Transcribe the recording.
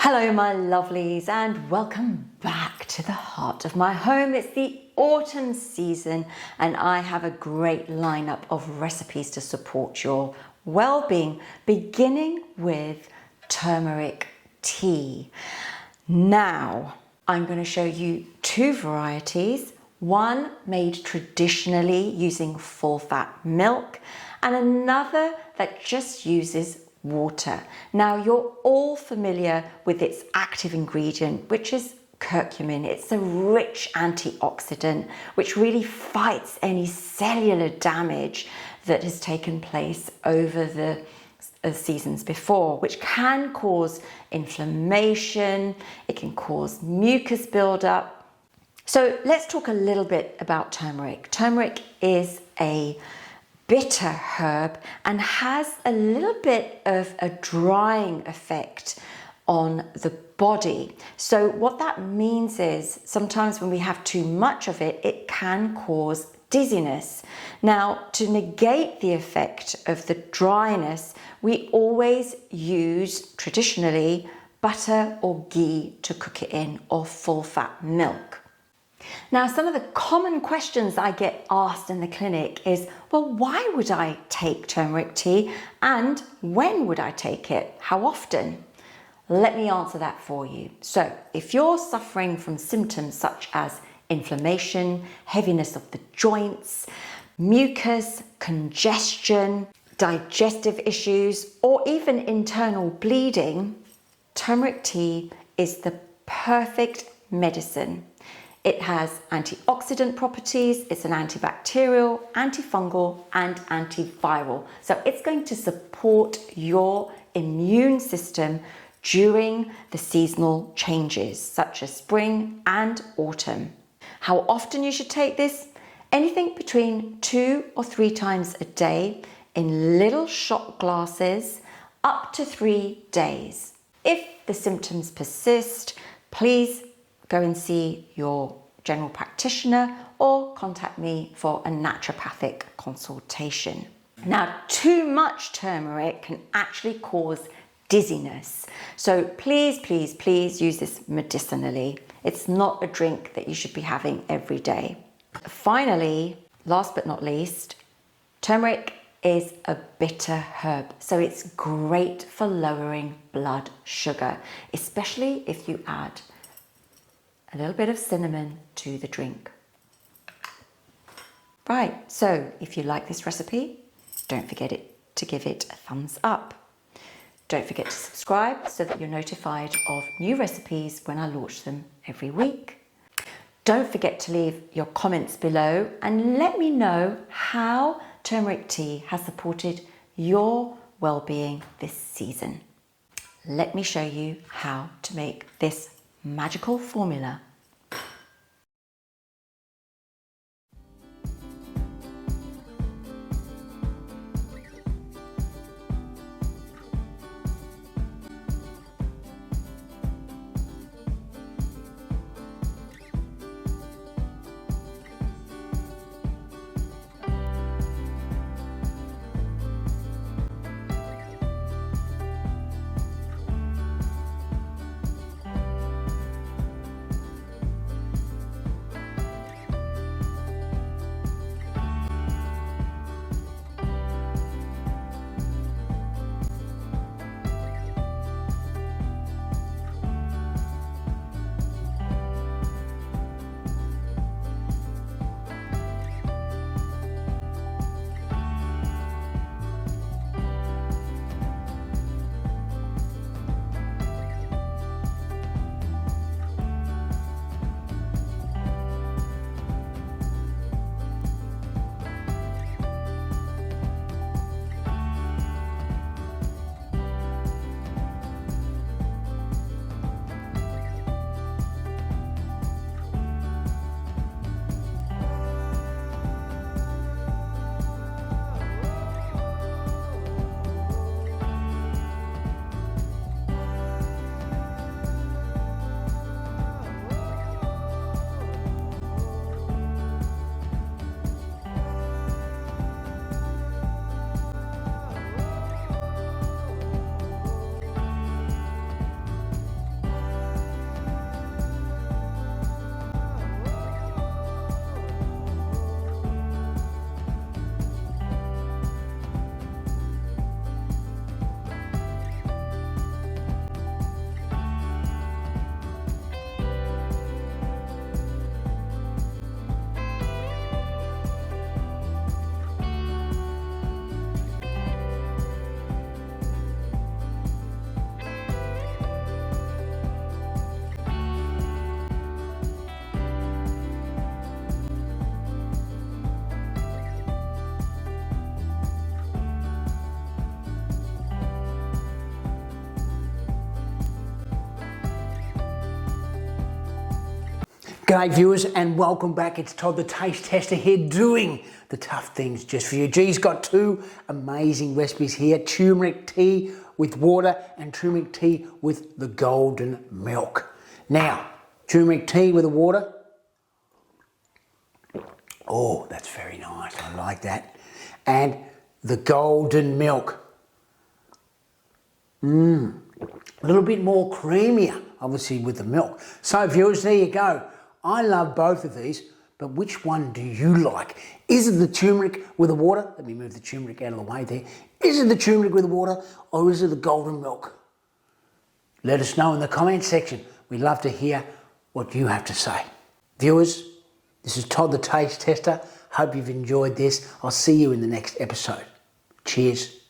Hello my lovelies and welcome back to the heart of my home. It's the autumn season and I have a great lineup of recipes to support your well-being, beginning with turmeric tea. Now I'm going to show you two varieties, one made traditionally using full fat milk and another that just uses water. Now you're all familiar with its active ingredient, which is curcumin. It's a rich antioxidant which really fights any cellular damage that has taken place over the seasons before, which can cause inflammation, it can cause mucus buildup. So let's talk a little bit about turmeric. Turmeric is a bitter herb and has a little bit of a drying effect on the body. So what that means is sometimes when we have too much of it, it can cause dizziness. Now, to negate the effect of the dryness, we always use traditionally butter or ghee to cook it in, or full fat milk. Now, some of the common questions I get asked in the clinic is, well, why would I take turmeric tea and when would I take it? How often? Let me answer that for you. So if you're suffering from symptoms such as inflammation, heaviness of the joints, mucus, congestion, digestive issues, or even internal bleeding, turmeric tea is the perfect medicine. It has antioxidant properties, it's an antibacterial, antifungal, and antiviral. So it's going to support your immune system during the seasonal changes, such as spring and autumn. How often you should take this? Anything between 2 or 3 times a day in little shot glasses, up to 3 days. If the symptoms persist, please go and see your general practitioner or contact me for a naturopathic consultation. Now, too much turmeric can actually cause dizziness. So please, please, please use this medicinally. It's not a drink that you should be having every day. Finally, last but not least, turmeric is a bitter herb, so it's great for lowering blood sugar, especially if you add a little bit of cinnamon to the drink. Right, so if you like this recipe, don't forget to give it a thumbs up. Don't forget to subscribe so that you're notified of new recipes when I launch them every week. Don't forget to leave your comments below and let me know how turmeric tea has supported your well-being this season. Let me show you how to make this magical formula. G'day viewers and welcome back. It's Todd the Taste Tester here doing the tough things just for you. G's got two amazing recipes here. Turmeric tea with water and turmeric tea with the golden milk. Now, turmeric tea with the water. Oh, that's very nice. I like that. And the golden milk. A little bit more creamier, obviously, with the milk. So viewers, there you go. I love both of these, but which one do you like? Is it the turmeric with the water? Let me move the turmeric out of the way there. Is it the turmeric with the water or is it the golden milk? Let us know in the comment section. We'd love to hear what you have to say. Viewers, this is Todd the Taste Tester. Hope you've enjoyed this. I'll see you in the next episode. Cheers.